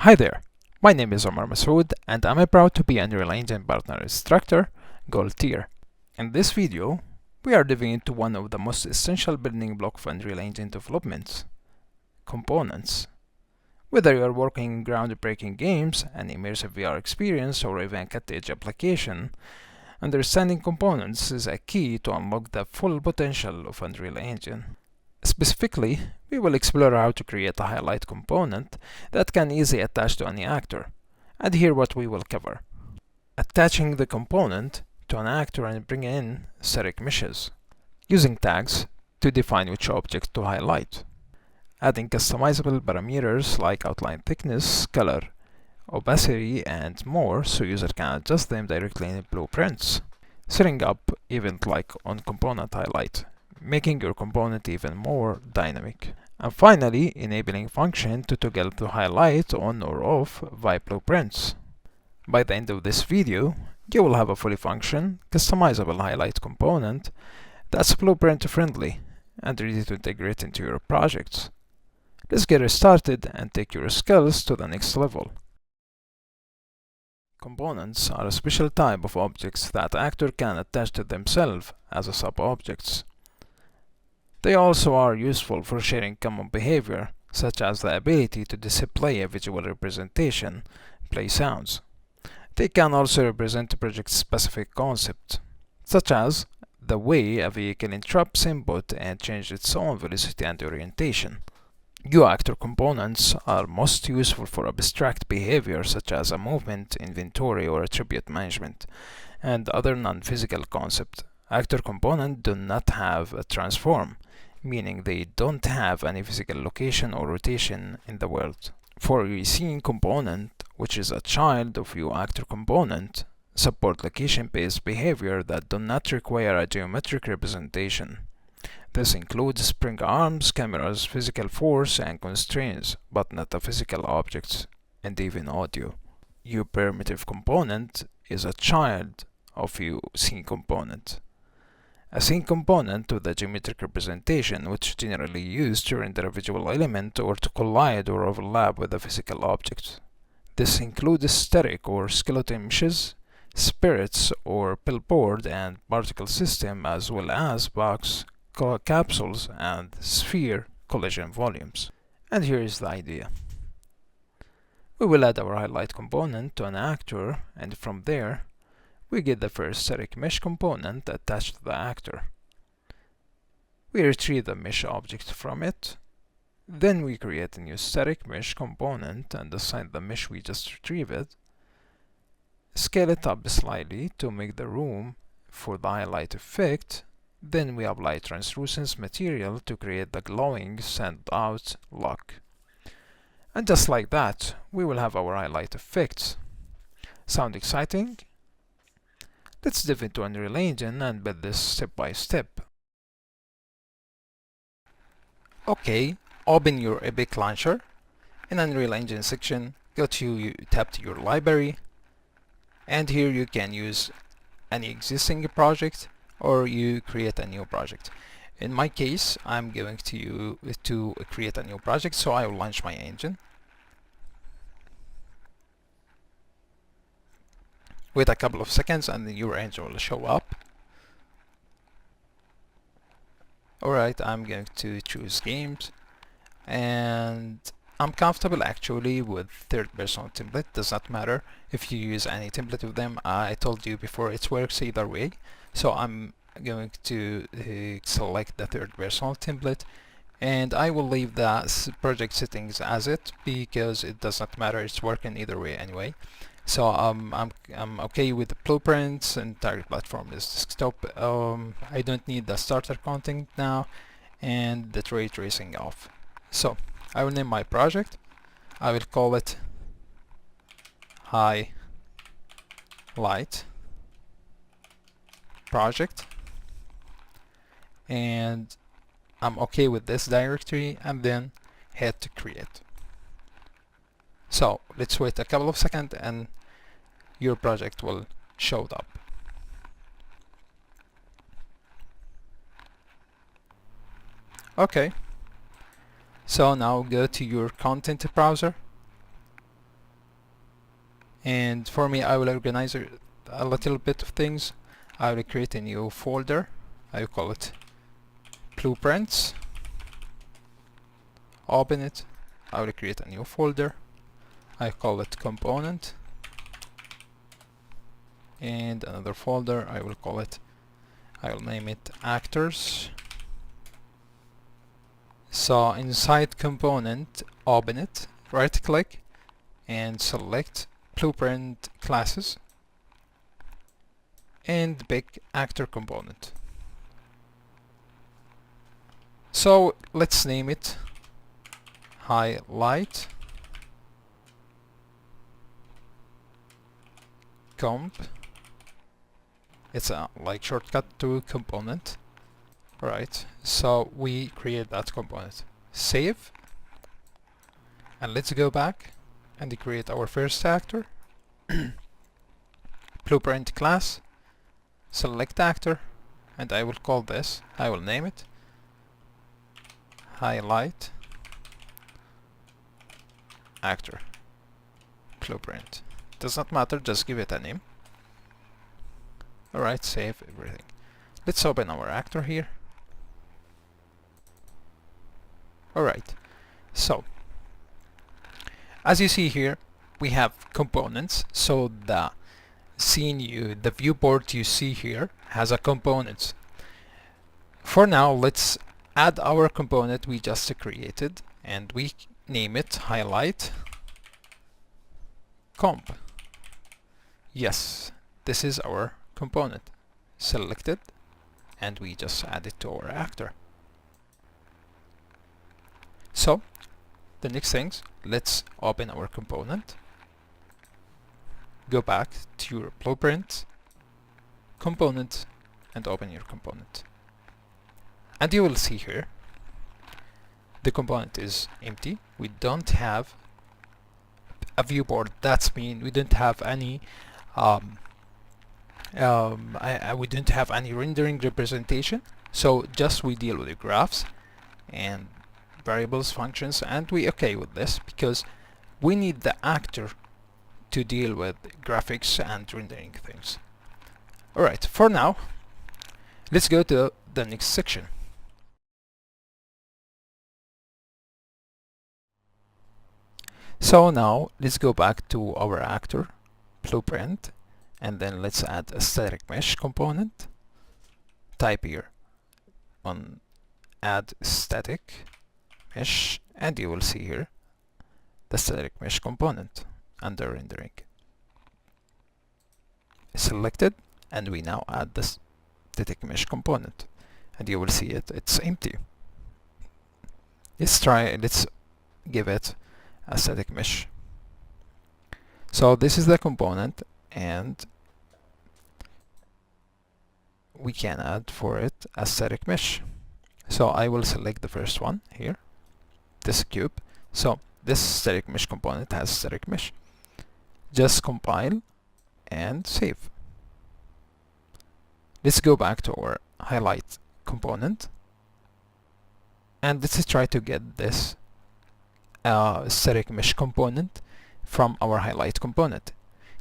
Hi there, my name is Omar Masood and I'm proud to be Unreal Engine Partner Instructor Gold Tier. In this video, we are diving into one of the most essential building blocks of Unreal Engine development, components. Whether you are working in groundbreaking games, an immersive VR experience, or even a cutting-edge application, understanding components is a key to unlock the full potential of Unreal Engine. Specifically, we will explore how to create a highlight component that can easily attach to any actor, and here what we will cover. Attaching the component to an actor and bringing in static meshes. Using tags to define which object to highlight. Adding customizable parameters like outline thickness, color, opacity, and more so user can adjust them directly in blueprints. Setting up event like on component highlight, making your component even more dynamic. And finally, enabling function to toggle to highlight on or off via blueprints. By the end of this video, you will have a fully function, customizable highlight component that's blueprint friendly and ready to integrate into your projects. Let's get started and take your skills to the next level. Components are a special type of objects that actor can attach to themselves as a sub-objects. They also are useful for sharing common behavior, such as the ability to display a visual representation, play sounds. They can also represent a project-specific concept, such as the way a vehicle interrupts input and changes its own velocity and orientation. Actor components are most useful for abstract behavior such as a movement, inventory, or attribute management, and other non-physical concepts. Actor components do not have a transform, meaning they don't have any physical location or rotation in the world. For a scene component, which is a child of actor component, support location-based behavior that do not require a geometric representation. This includes spring arms, cameras, physical force, and constraints, but not the physical objects, and even audio. Primitive component is a child of scene component. A scene component with a geometric representation which is generally used to render a visual element or to collide or overlap with a physical object. This includes static or skeleton meshes, spirits or billboard and particle system, as well as box, capsules, and sphere collision volumes. And here is the idea. We will add our highlight component to an actor, and from there we get the first static mesh component attached to the actor. We retrieve the mesh object from it. Then we create a new static mesh component and assign the mesh we just retrieved. Scale it up slightly to make the room for the highlight effect. Then we apply translucence material to create the glowing send-out look. And just like that, we will have our highlight effects. Sound exciting? Let's dive into Unreal Engine and build this step by step. Okay, open your Epic Launcher. In Unreal Engine section, tap to your library, and here you can use any existing project or you create a new project. In my case, I'm going to create a new project, so I will launch my engine. Wait a couple of seconds and your engine will show up. Alright, I'm going to choose games, and I'm comfortable actually with third-person template. Does not matter if you use any template of them. I told you before it works either way. So I'm going to select the third-person template, and I will leave the project settings as it because it does not matter. It's working either way anyway. So I'm okay with the blueprints, and target platform is desktop. I don't need the starter content now, and the ray tracing off. So I will name my project. I will call it Highlight Project, and I'm okay with this directory, and then hit to create. So let's wait a couple of seconds and your project will show up. Okay, so now go to your content browser And for me, I will organize a little bit of things. I will create a new folder. I will call it blueprints. Open it. I will create a new folder. I call it component. And another folder, I will name it actors. So inside component, open it, right click and select blueprint classes and pick actor component. So let's name it highlight comp. It's a like shortcut to component. Right, so we create that component. Save, and let's go back and create our first actor. Blueprint class, select actor, and I will name it highlight actor blueprint. Does not matter, just give it a name. Alright, save everything. Let's open our actor here. Alright, so as you see here, we have components. So the the viewport you see here has a component. For now, let's add our component we just created, and we name it highlight comp. Yes, this is our component. Select it, and we just add it to our actor. So the next things, let's open our component, go back to your blueprint component and open your component, and you will see here the component is empty. We don't have a viewport. That's mean we don't have any we don't have any rendering representation. So just we deal with the graphs and variables, functions, and we okay with this because we need the actor to deal with graphics and rendering things. Alright, for now, let's go to the next section. So now let's go back to our actor blueprint, and then let's add a static mesh component. Type here on add static mesh, and you will see here the static mesh component under rendering. Selected, and we now add the static mesh component, and you will see it's empty. Let's give it a static mesh. So this is the component, and we can add for it a static mesh. So I will select the first one here, this cube. So this static mesh component has static mesh. Just compile and save. Let's go back to our highlight component, and let's try to get this static mesh component from our highlight component.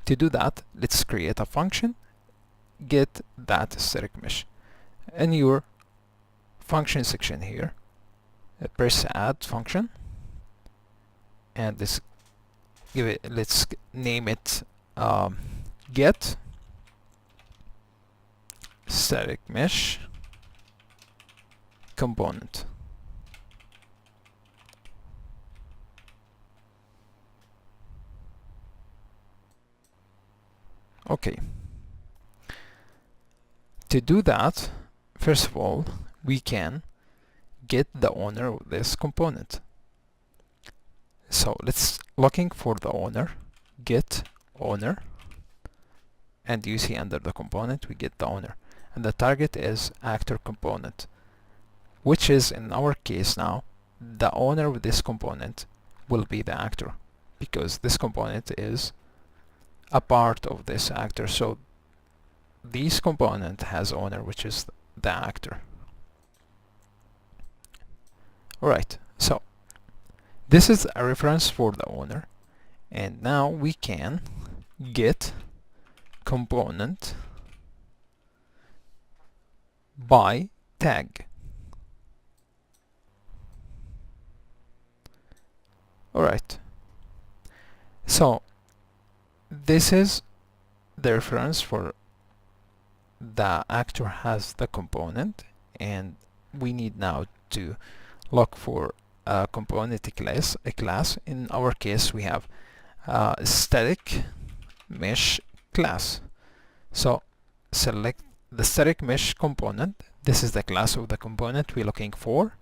To do that, let's create a function, get that static mesh. In your function section here, press add function, and let's name it get static mesh component. Okay. To do that, first of all, we can get the owner of this component. So let's looking for the owner, get owner, and you see under the component we get the owner, and the target is actor component, which is in our case now the owner of this component will be the actor, because this component is a part of this actor. So this component has owner, which is the actor. Alright, so this is a reference for the owner, and now we can get component by tag. Alright, so this is the reference for the actor has the component, and we need now to look for a component a class. In our case we have static mesh class. So select the static mesh component. This is the class of the component we're looking for,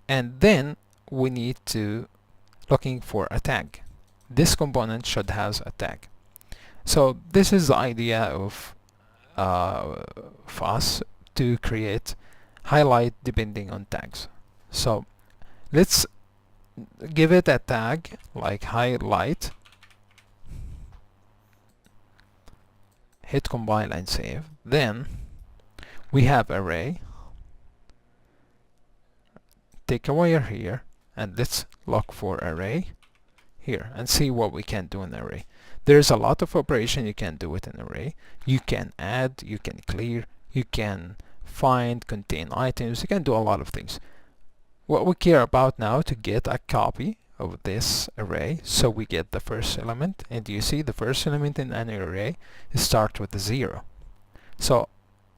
and then we need to looking for a tag. This component should has a tag. So this is the idea of us to create highlight depending on tags. So let's give it a tag like highlight, hit compile and save. Then we have array, take a wire here, and let's look for array here and see what we can do in array. There's a lot of operation you can do with an array. You can add, you can clear, you can find, contain items, you can do a lot of things. What we care about now to get a copy of this array, so we get the first element, and you see the first element in an array starts with a 0. So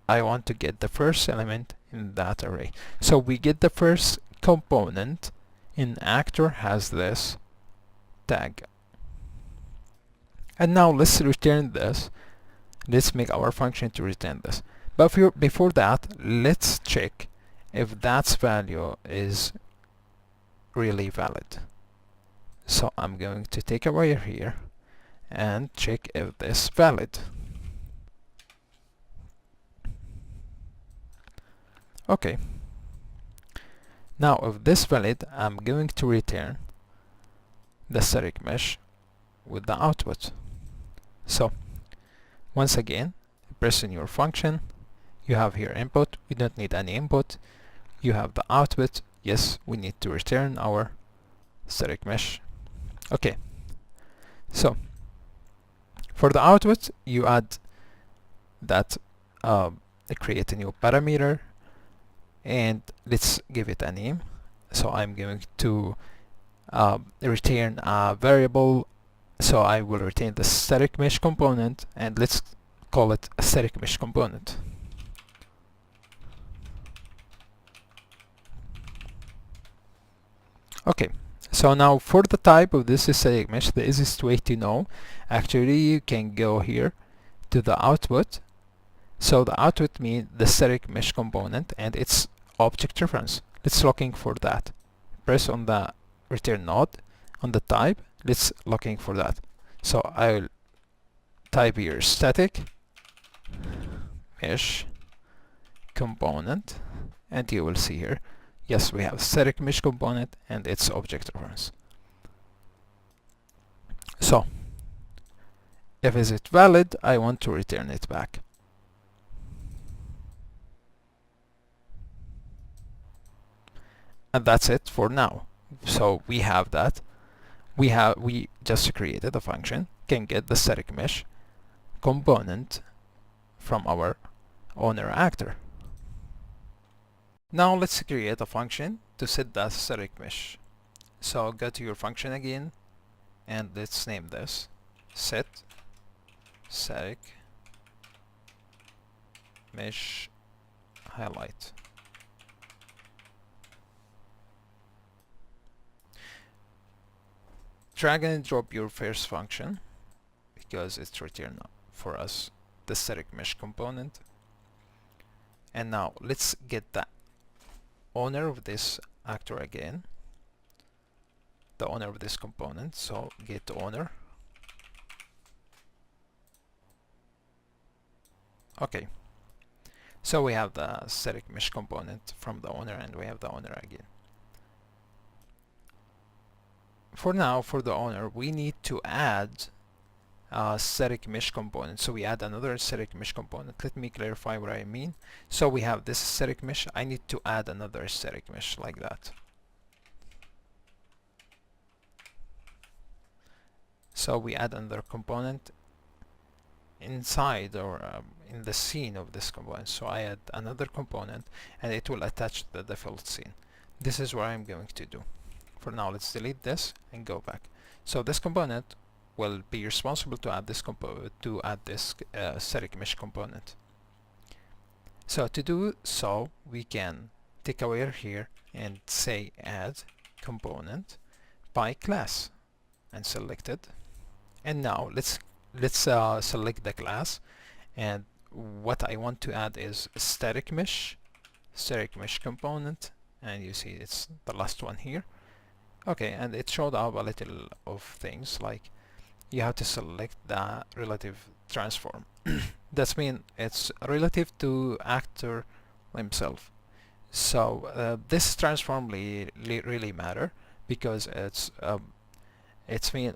I want to get the first element in that array. So we get the first component in actor has this tag. And now let's return this. Let's make our function to return this. But before that, let's check if that value is really valid. So I'm going to take a wire here and check if this is valid. Okay. Now if this is valid, I'm going to return the static mesh with the output. So once again, press in your function, you have here input, we don't need any input. You have the output, yes, we need to return our static mesh. Okay, so for the output you add that create a new parameter, and let's give it a name. So I'm going to return a variable, so I will retain the static mesh component, and let's call it a static mesh component. Okay, so now for the type of this static mesh, the easiest way to know, actually you can go here to the output. So the output means the static mesh component and its object reference. Let's looking for that. Press on the return node on the type. Let's looking for that. So I'll type here static mesh component, and you will see here, yes, we have static mesh component and its object reference. So if is it valid, I want to return it back. And that's it for now. So we have that. We just created a function, can get the static mesh component from our owner actor. Now let's create a function to set that static mesh. So go to your function again, and let's name this set static mesh highlight. Drag and drop your first function because it's returned for us the static mesh component. And now let's get the owner of this actor again, the owner of this component. So get owner. Okay, so we have the static mesh component from the owner, and we have the owner again. For now, for the owner, we need to add a static mesh component. So we add another static mesh component. Let me clarify what I mean. So we have this static mesh. I need to add another static mesh like that. So we add another component inside or in the scene of this component. So I add another component and it will attach the default scene. This is what I'm going to do. For now, let's delete this and go back. So this component will be responsible to add this static mesh component. So to do so, we can take away here and say add component by class and select it. And now let's select the class, and what I want to add is static mesh component, and you see it's the last one here. Okay, and it showed up a little of things like you have to select the relative transform. That means it's relative to actor himself. So this transform really matter because it's mean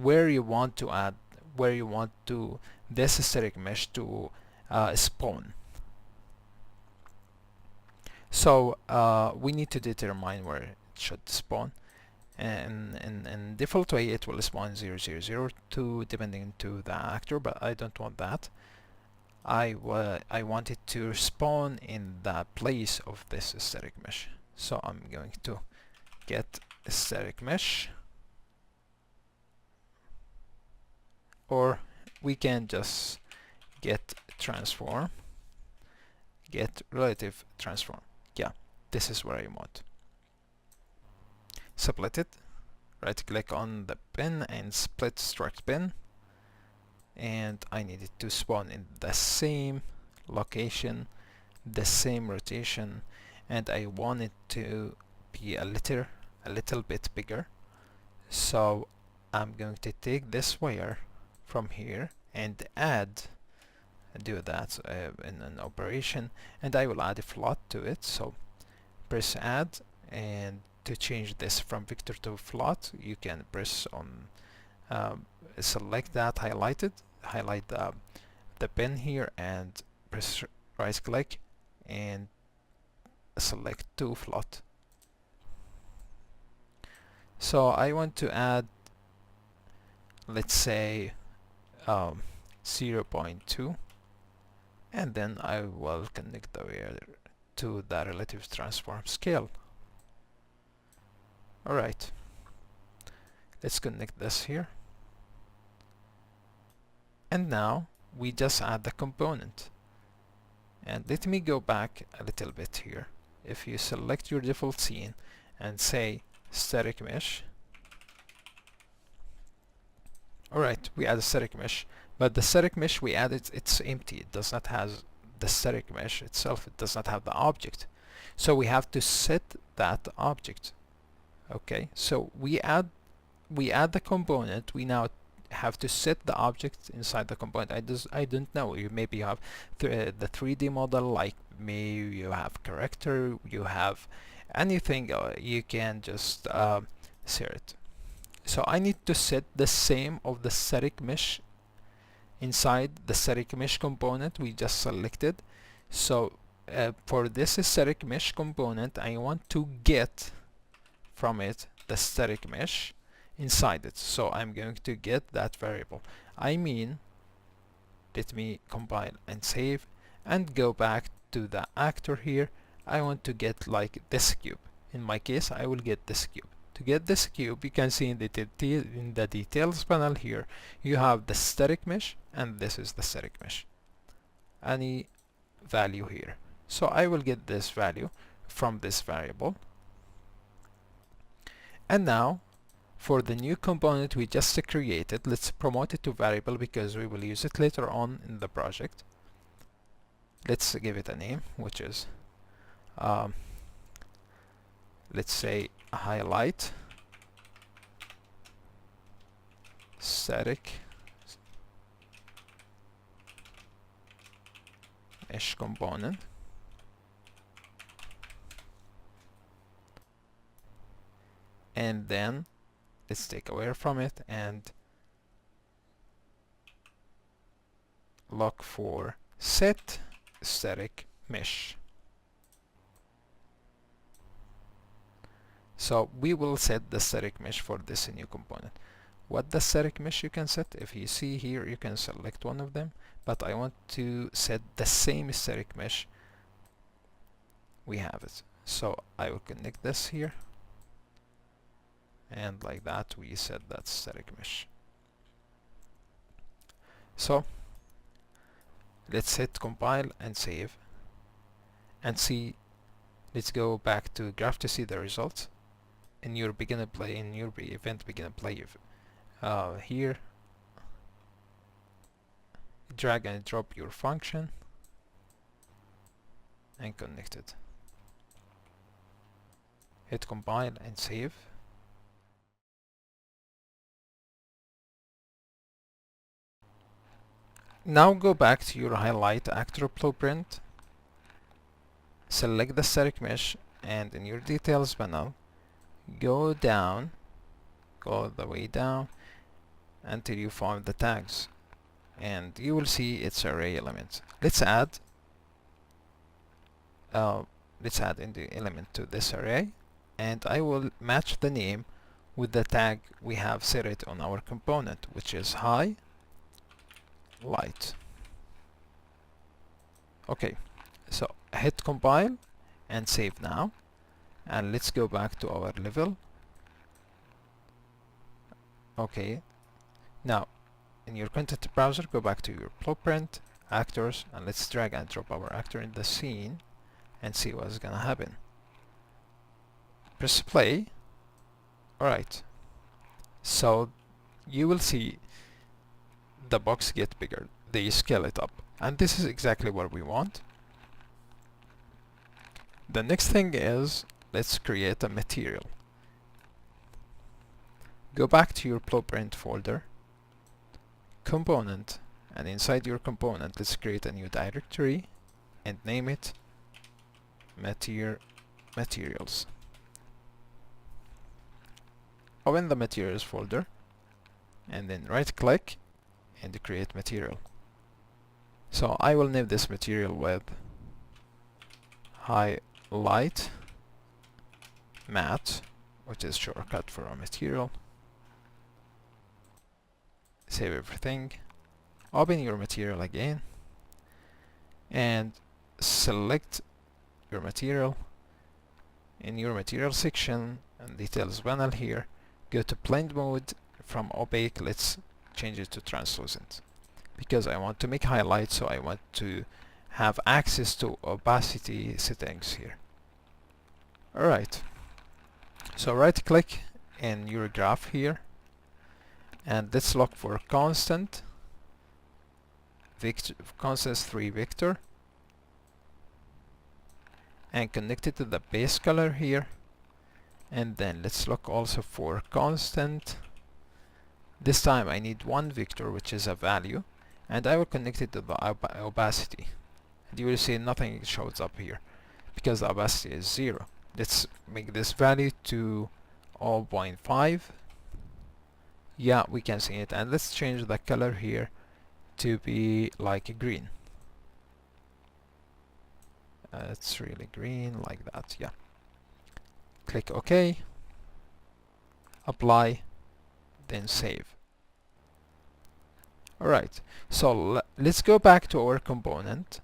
where you want to add, where you want to this static mesh to spawn. So we need to determine where it should spawn, and in default way it will spawn 0002 depending to the actor, but I don't want that. I want it to spawn in the place of this static mesh. So I'm going to get static mesh, or we can just get transform, get relative transform. Yeah, this is what I want. Split it, right click on the bin and split struct bin, and I need it to spawn in the same location, the same rotation, and I want it to be a little bit bigger. So I'm going to take this wire from here and do that in an operation, and I will add a float to it. So press add, and to change this from vector to float, you can press on select that highlight the pen here and press right click and select to float. So I want to add, let's say 0.2, and then I will connect the wire to the relative transform scale. Alright, let's connect this here, and now we just add the component. And let me go back a little bit here. If you select your default scene and say static mesh, alright, we add a static mesh, but the static mesh we added, it's empty. It does not have the static mesh itself. It does not have the object. So we have to set that object. Okay, so we add the component. We now have to set the object inside the component. I don't know. Maybe you have the 3D model, like me. You have character. You have anything. You can just set it. So I need to set the same of the static mesh inside the static mesh component we just selected. So for this static mesh component, I want to get from it the static mesh inside it. So I'm going to get that variable. I mean, let me compile and save and go back to the actor here. I want to get like this cube. In my case, I will get this cube. To get this cube, you can see in the details panel here, you have the static mesh, and this is the static mesh. Any value here. So I will get this value from this variable. And now, for the new component we just created, let's promote it to variable because we will use it later on in the project. Let's give it a name, which is let's say highlight static mesh component. And then let's take away from it and look for set static mesh. So we will set the static mesh for this new component. what the static mesh you can set. If you see here, you can select one of them, but I want to set the same static mesh we have it. So I will connect this here, and like that we set that static mesh. So let's hit compile and save and see. Let's go back to graph to see the results. In your beginner play, in your event beginner play, here drag and drop your function and connect it. Hit compile and save. Now go back to your highlight actor blueprint, select the static mesh, and in your details panel, go down, go all the way down until you find the tags, and you will see its array element. Let's add in the element to this array, and I will match the name with the tag we have set it on our component, which is highlight. Okay, so hit compile and save now, and let's go back to our level. Okay, now in your content browser, go back to your blueprint, actors, and let's drag and drop our actor in the scene and see what's gonna happen. Press play. Alright, so you will see the box get bigger, they scale it up, and this is exactly what we want. The next thing is, let's create a material. Go back to your blueprint folder, component, and inside your component let's create a new directory and name it materials. Open the materials folder and then right click and create material. So I will name this material with highlight matte, which is shortcut for our material. Save everything, open your material again and select your material. In your material section and details panel here, go to blend mode. From opaque, let's change it to translucent because I want to make highlights, so I want to have access to opacity settings here. Alright, so right click in your graph here and let's look for constant vector, constant 3 vector, and connect it to the base color here, and then let's look also for constant. This time I need one vector, which is a value, and I will connect it to the opacity, and you will see nothing shows up here because the opacity is 0. Let's make this value to 0.5. Yeah, we can see it, and let's change the color here to be like green. It's really green like that. Yeah, click OK, apply, then save. Alright, so let's go back to our component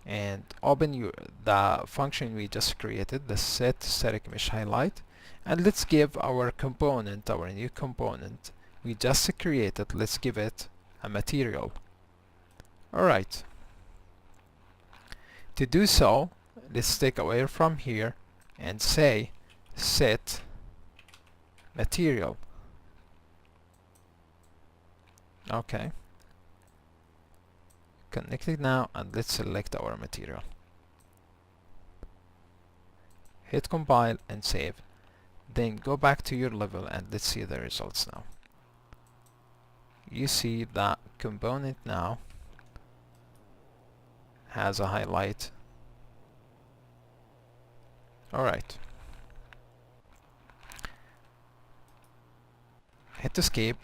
and open the function we just created, the set static mesh highlight, and let's give our component, our new component we just created, let's give it a material. Alright, to do so, let's take away from here and say set material. Okay, connect it now and let's select our material. Hit compile and save, then go back to your level and let's see the results now. You see that component now has a highlight. Alright, hit escape,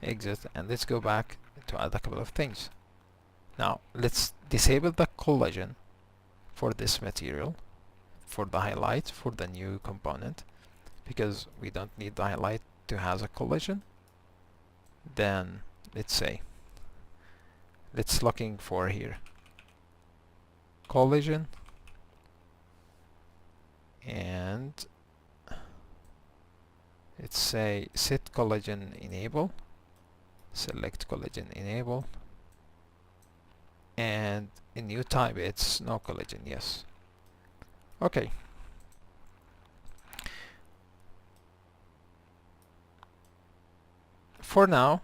exit, and let's go back to add a couple of things. Now let's disable the collision for this material, for the highlight, for the new component, because we don't need the highlight to has a collision, then let's looking for here collision, and let's say set collision enable, select collision enable, and in new type it's no collision. Yes. Okay. For now,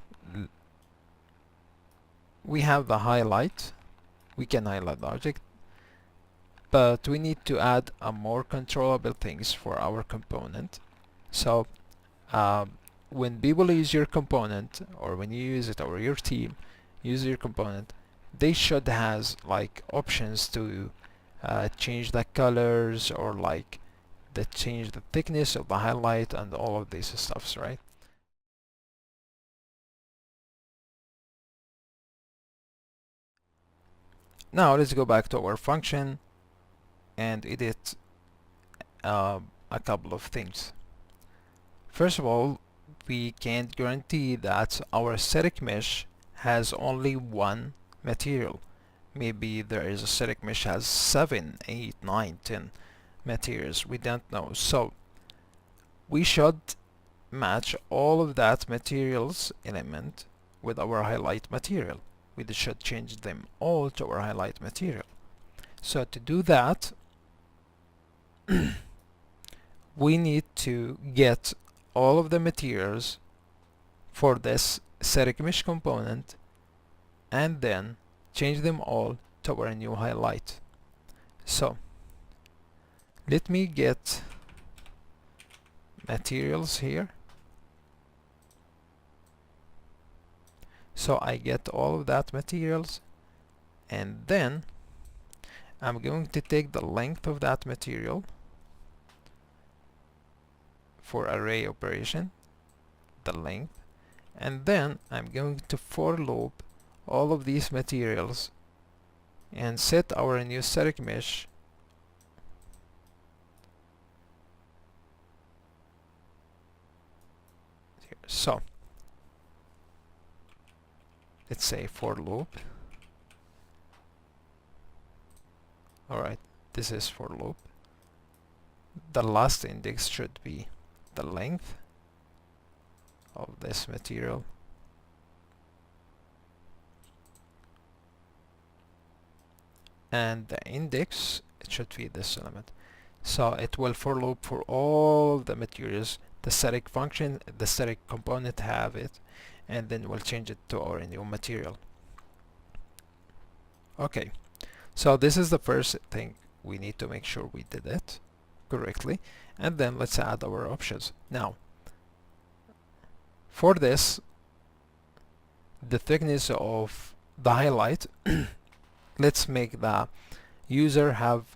we have the highlight. We can highlight the object, but we need to add a more controllable things for our component. So when people use your component, or when you use it, or your team use your component, they should has like options to change the colors, or like change the thickness of the highlight and all of these stuffs, right? Now let's go back to our function and edit a couple of things. First of all, we can't guarantee that our static mesh has only one material. Maybe there is a static mesh has 7, 8, 9, 10 materials. We don't know. So we should match all of that materials element with our highlight material. We should change them all to our highlight material. So to do that, we need to get all of the materials for this static mesh component and then change them all to our new highlight. So let me get materials here. So I get all of that materials, and then I'm going to take the length of that material for array operation, the length, and then I'm going to for loop all of these materials and set our new static mesh here. So let's say for loop. Alright, this is for loop. The last index should be the length of this material, and the index, it should be this element. So it will for loop for all the materials the static function, the static component have it, and then we'll change it to our new material. Okay, so this is the first thing. We need to make sure we did it correctly, and then let's add our options. Now for this, the thickness of the highlight, let's make the user have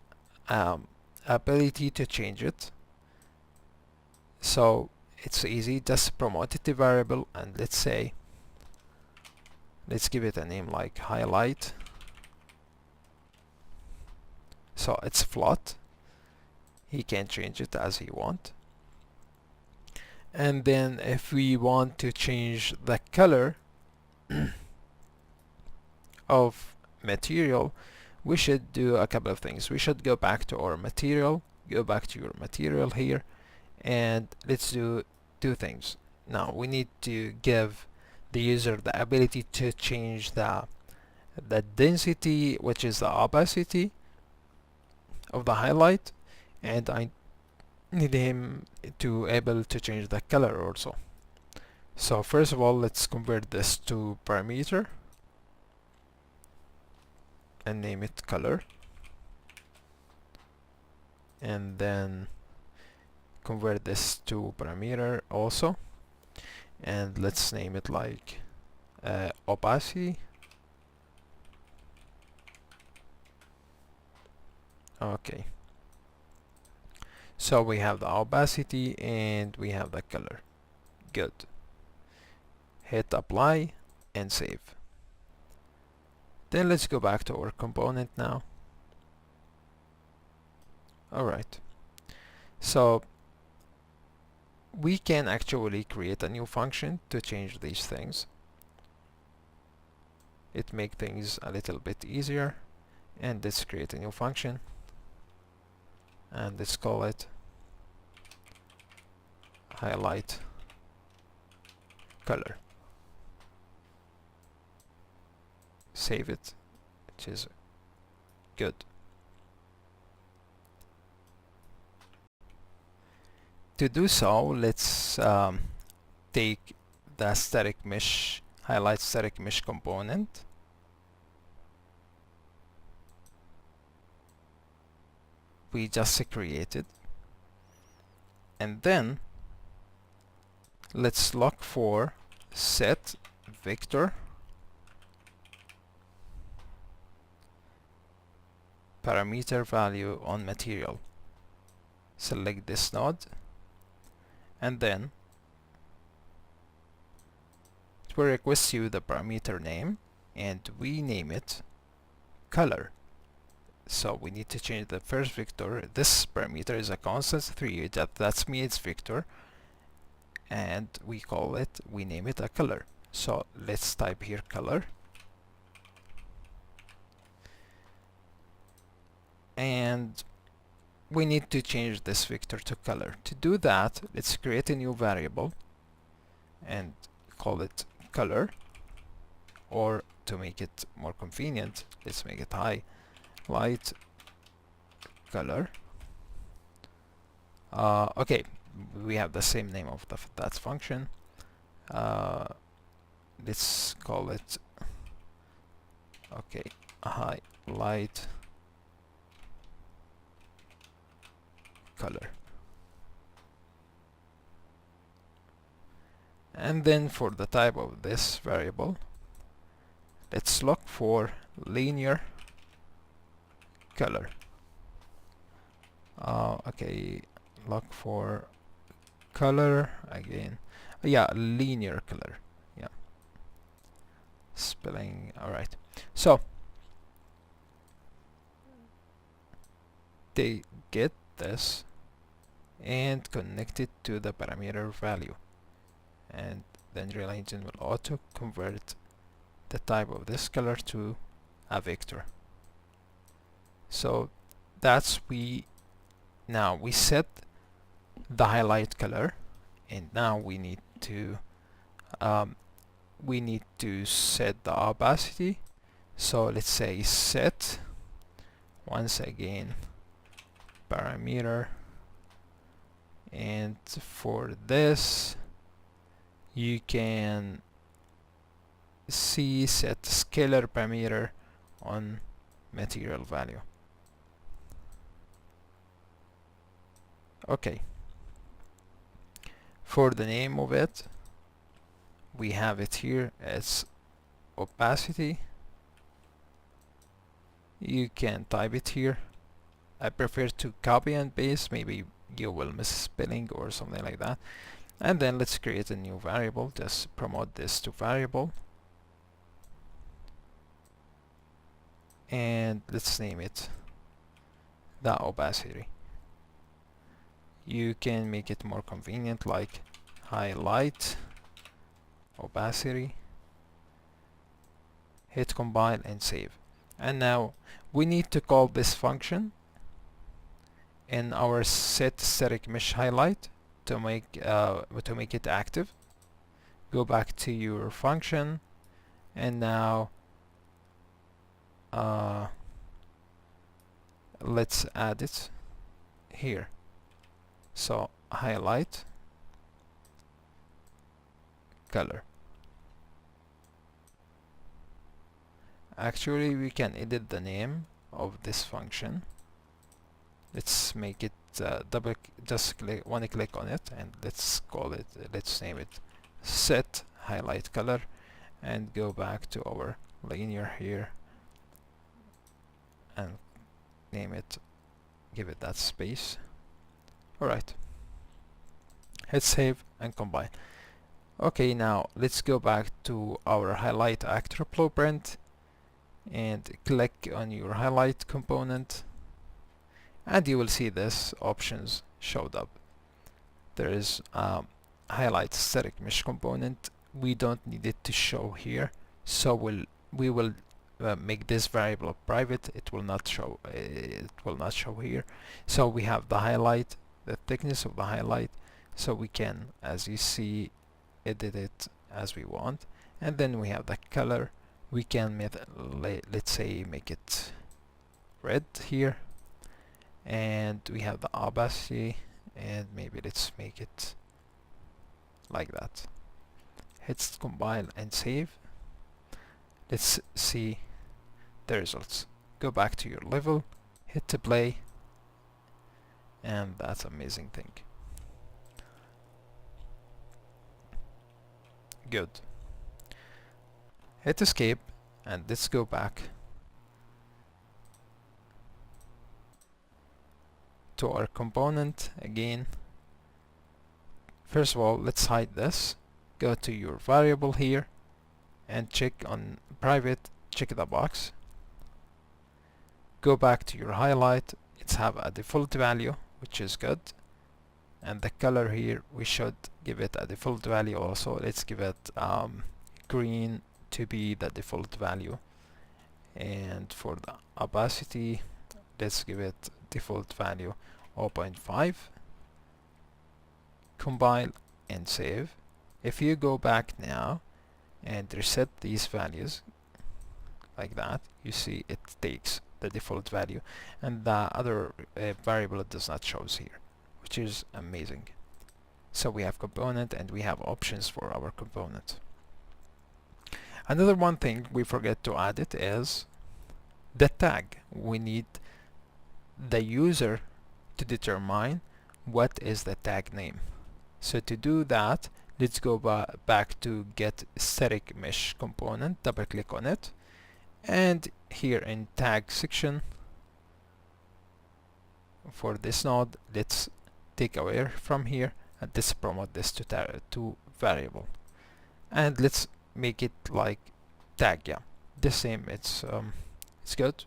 ability to change it. So it's easy, just promote it to variable, and let's give it a name like highlight. So it's float. He can change it as he want. And then if we want to change the color of material, we should do a couple of things. We should go back to our material, go back to your material here, and let's do two things. Now we need to give the user the ability to change the density, which is the opacity of the highlight, and I need him to able to change the color also. So first of all, let's convert this to parameter and name it color, and then convert this to parameter also, and let's name it like opacity. Okay, so we have the opacity and we have the color. Good. Hit apply and save. Then let's go back to our component now. Alright, so we can actually create a new function to change these things. It makes things a little bit easier. And let's create a new function, and let's call it highlight color. Save it, which is good. To do so, let's take the static mesh, highlight static mesh component, we just created, and then let's look for set vector parameter value on material. Select this node, and then it will request you the parameter name, and we name it color. So we need to change the first vector. This parameter is a constant 3, that's me, it's vector, and we name it a color. So let's type here color, and we need to change this vector to color. To do that, let's create a new variable and call it color, or to make it more convenient, let's make it highlight color. Okay, we have the same name of that function. Let's call it highlight color. And then for the type of this variable, let's look for linear color. Look for color again. Yeah, linear color. Yeah, spelling. All right. So they get this and connect it to the parameter value, and then Unreal Engine will auto convert the type of this color to a vector. So that's now we set the highlight color, and now we need to set the opacity. So let's say set, once again, parameter, and for this you can see set scalar parameter on material value. Okay, for the name of it, we have it here as opacity. You can type it here. I prefer to copy and paste, maybe you will miss spelling or something like that. And then let's create a new variable, just promote this to variable, and let's name it the opacity. You can make it more convenient, like highlight opacity. Hit compile and save. And now we need to call this function in our set static mesh highlight to make it active. Go back to your function, and now let's add it here. So highlight color. Actually, we can edit the name of this function. Let's make it just click on it, and let's name it set highlight color, and go back to our linear here and name it, give it that space. Alright, hit save and combine. Okay, now let's go back to our highlight actor blueprint and click on your highlight component, and you will see this options showed up. there is highlight static mesh component. We don't need it to show here, so we will make this variable private. It will not show here. So we have the highlight, the thickness of the highlight, so we can, as you see, edit it as we want. And then we have the color. We can let's say make it red here, and we have the opacity, and maybe let's make it like that. Hit compile and save. Let's see the results. Go back to your level, hit to play, and that's amazing thing. Good. Hit escape, and let's go back to our component again. First of all, let's hide this. Go to your variable here and check on private, check the box. Go back to your highlight. It's have a default value, which is good. And the color here, we should give it a default value also. Let's give it green to be the default value. And for the opacity, let's give it default value 0.5. Compile and save. If you go back now and reset these values like that, you see it takes the default value, and the other variable it does not shows here, which is amazing. So we have component and we have options for our component. Another one thing we forget to add it is the tag. We need the user to determine what is the tag name. So to do that, let's go back to get static mesh component, double click on it, and here in tag section for this node, let's take away from here and let's promote this to variable, and let's make it like tag. Yeah, the same. It's good.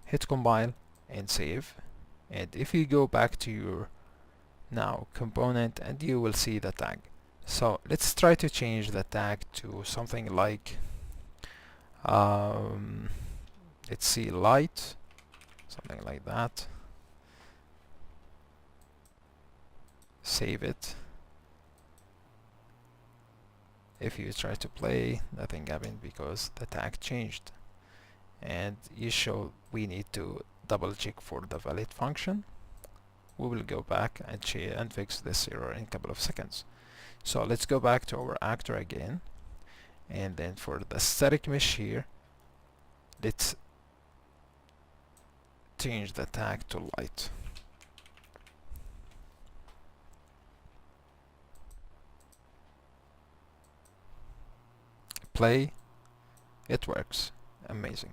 Hit compile and save, and if you go back to your now component, and you will see the tag. So let's try to change the tag to something like let's see, light, something like that. Save it. If you try to play, nothing happened because the tag changed, and you show we need to double check for the valid function. We will go back and fix this error in a couple of seconds. So let's go back to our actor again, and then for the static mesh here, let's change the tag to light. Play. It works. Amazing.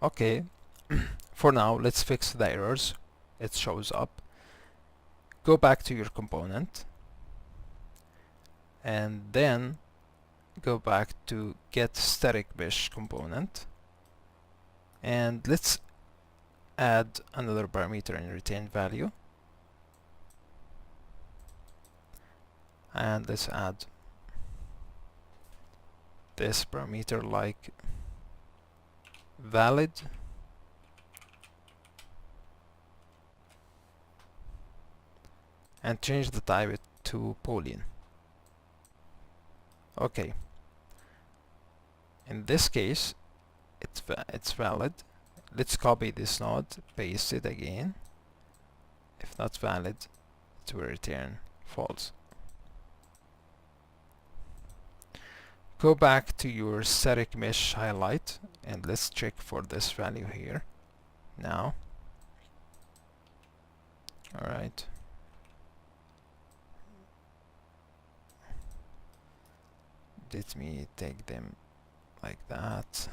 Okay, for now let's fix the errors it shows up. Go back to your component and then go back to get static mesh component, and let's add another parameter in retain value, and let's add this parameter like valid, and change the type to Boolean. Okay, in this case it's valid. Let's copy this node, paste it again. If not valid, it will return false. Go back to your static mesh highlight and let's check for this value here now. Alright. Let me take them like that.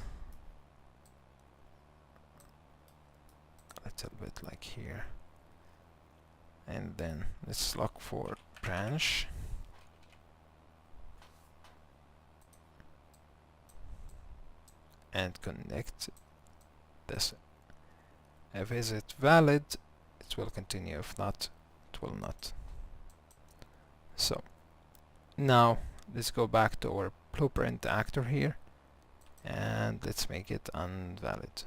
A little bit like here. And then let's look for branch. And connect this, If is it valid, it will continue. If not, it will not. So now let's go back to our blueprint actor here and let's make it invalid.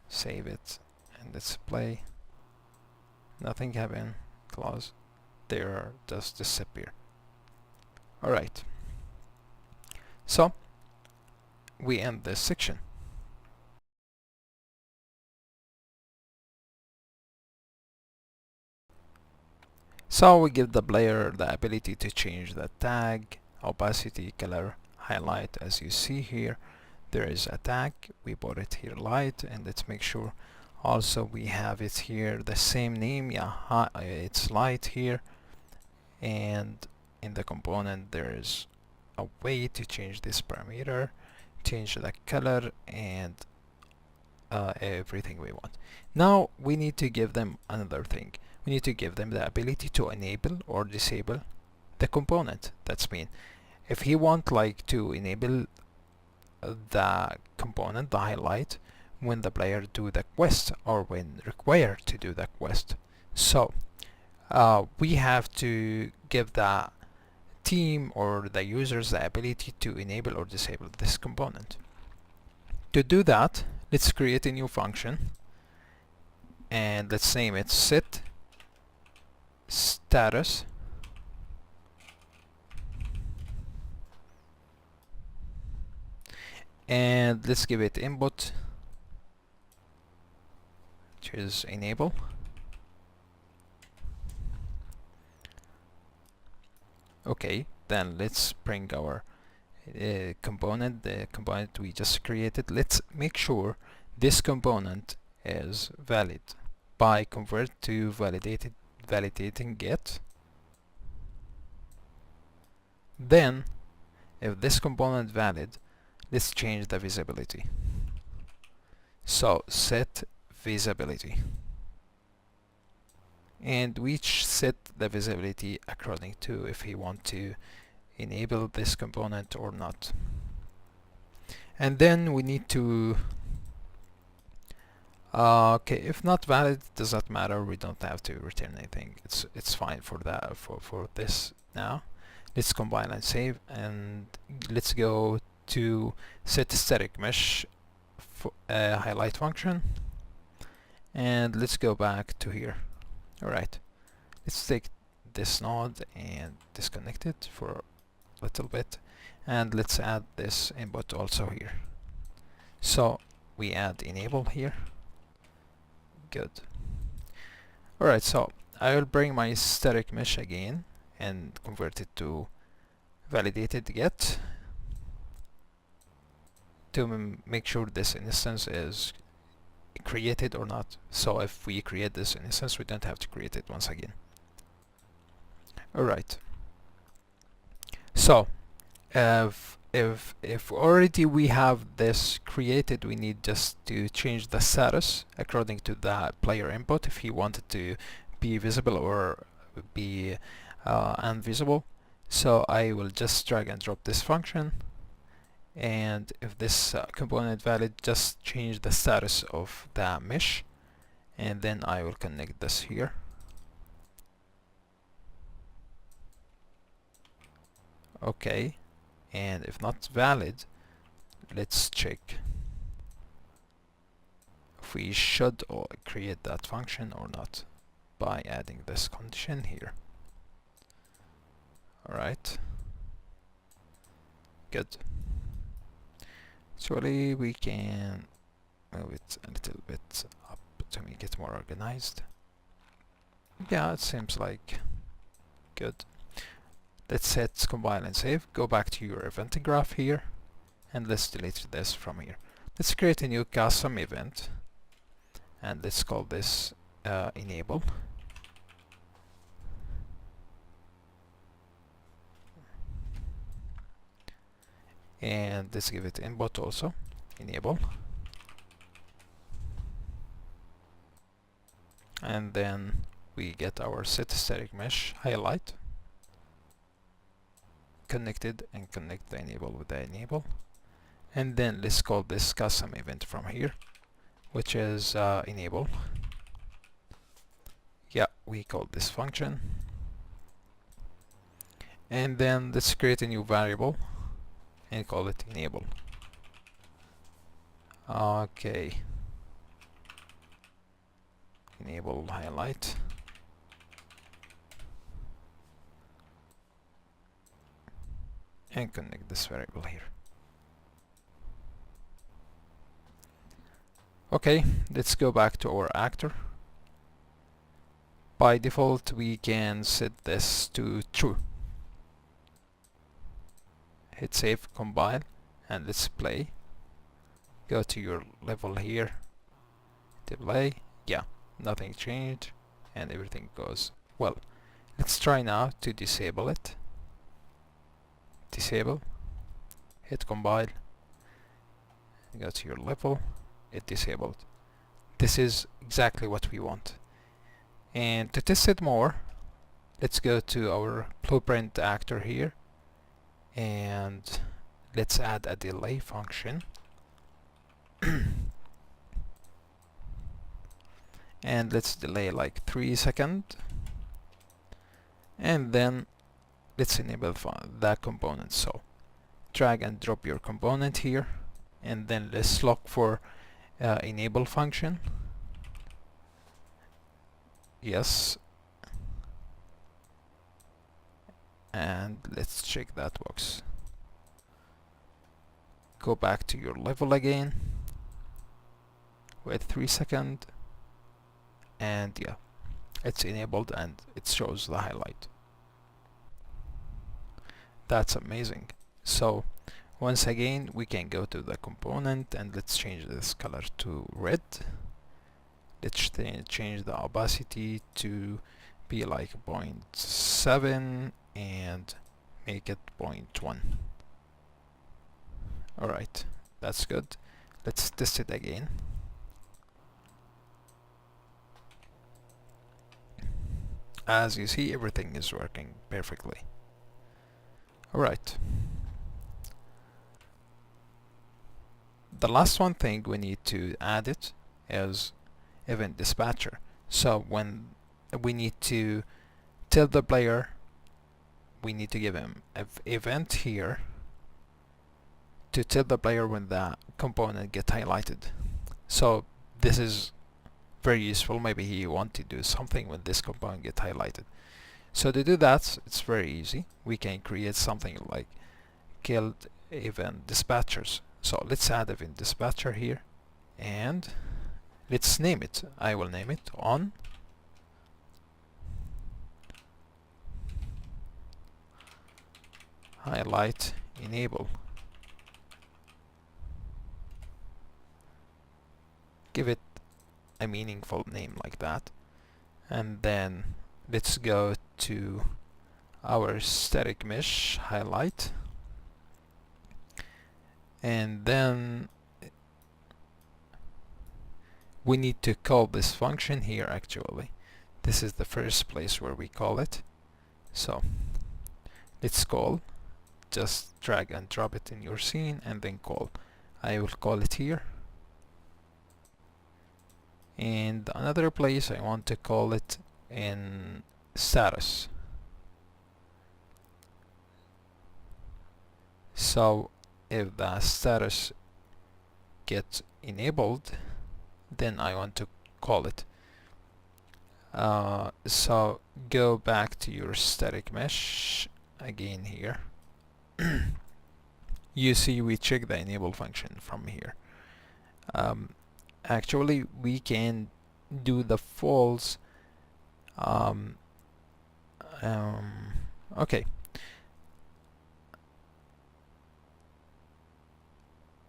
Save it and let's play. Nothing happened. Close. There, just disappear. Alright. So we end this section. So we give the player the ability to change the tag, opacity, color, highlight. As you see here, there is a tag. We put it here light, and let's make sure also we have it here the same name. Yeah, it's light here, and in the component there is a way to change this parameter, change the color, and everything we want. Now we need to give them another thing. We need to give them the ability to enable or disable the component. That's mean if he want like to enable the component, the highlight, when the player do the quest or when required to do the quest. So we have to give the team or the users the ability to enable or disable this component. To do that, let's create a new function and let's name it set status and let's give it input, which is enable. Okay, then let's bring our component, the component we just created. Let's make sure this component is valid by convert to validating get. Then if this component valid, let's change the visibility. So set visibility, and we set the visibility according to if we want to enable this component or not. And then we need to okay, if not valid, does not matter, we don't have to return anything. It's fine for that, for this. Now let's combine and save, and let's go to set static mesh highlight function, and let's go back to here. Alright, let's take this node and disconnect it for a little bit, and let's add this input also here. So we add enable here. Good. Alright, so I will bring my static mesh again and convert it to validated get to make sure this instance is created or not. So if we create this instance, we don't have to create it once again. Alright, so if already we have this created, we need just to change the status according to the player input if he wanted to be visible or be invisible. So I will just drag and drop this function, and if this component valid, just change the status of the mesh, and then I will connect this here. Okay, and if not valid, let's check if we should create that function or not by adding this condition here. Alright, good. Actually we can move it a little bit up to make it more organized. Yeah, it seems like good. Let's set compile and save. Go back to your event graph here, and let's delete this from here. Let's create a new custom event, and let's call this enable. And let's give it input also, enable. And then we get our set static mesh highlight connected, and connect the enable with the enable. And then let's call this custom event from here. which is enable. Yeah, we call this function, and then let's create a new variable and call it enable. Okay, enable highlight, and connect this variable here. Okay, let's go back to our actor. By default, we can set this to true. Hit save, compile, and let's play. Go to your level here, to play. Yeah, nothing changed, and everything goes well. Let's try now to disable it. Disable, hit compile, go to your level, it disabled. This is exactly what we want. And to test it more, let's go to our blueprint actor here, and let's add a delay function. And let's delay like 3 seconds, and then let's enable that component. So drag and drop your component here, and then let's look for enable function. Yes, and let's check that box. Go back to your level again, wait 3 seconds, and yeah, it's enabled and it shows the highlight. That's amazing. So once again, we can go to the component and let's change this color to red. Let's change the opacity to be like 0.7 and make it 0.1. Alright, that's good. Let's test it again. As you see, everything is working perfectly. Alright. The last one thing we need to add it is event dispatcher. So when we need to tell the player, we need to give him an event here to tell the player when the component get highlighted. So this is very useful. Maybe he want to do something when this component get highlighted. So to do that, it's very easy. We can create something like killed event dispatchers. So let's add event dispatcher here, and let's name it. I will name it on highlight enable. Give it a meaningful name like that, and then let's go to our static mesh highlight, and then we need to call this function here. Actually, this is the first place where we call it. So let's call, just drag and drop it in your scene and then call. I will call it here, and another place I want to call it in status. So if the status gets enabled, then I want to call it. So go back to your static mesh again here. You see we check the enable function from here. Actually we can do the false. Okay,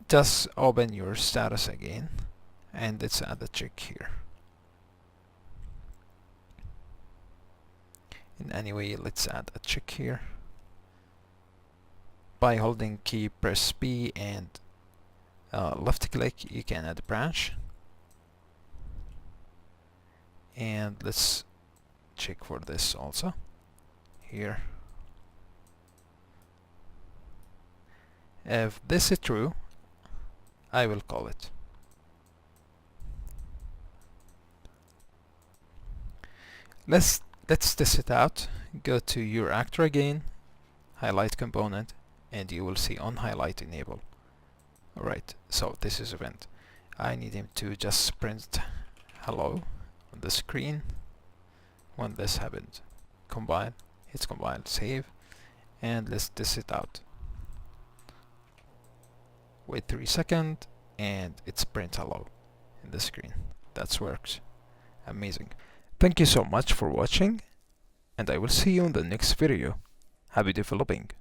just open your status again and let's add a check here. In any way, let's add a check here. By holding key, press P and left click, you can add a branch. And let's check for this also here. If this is true, I will call it. Let's test it out. Go to your actor again, highlight component, and you will see on highlight enable. Alright, so this is event. I need him to just print hello on the screen when this happens. Compile, hit compile, save, and let's test it out. Wait 3 seconds and it's print hello in the screen. That works. Amazing. Thank you so much for watching, and I will see you in the next video. Happy developing!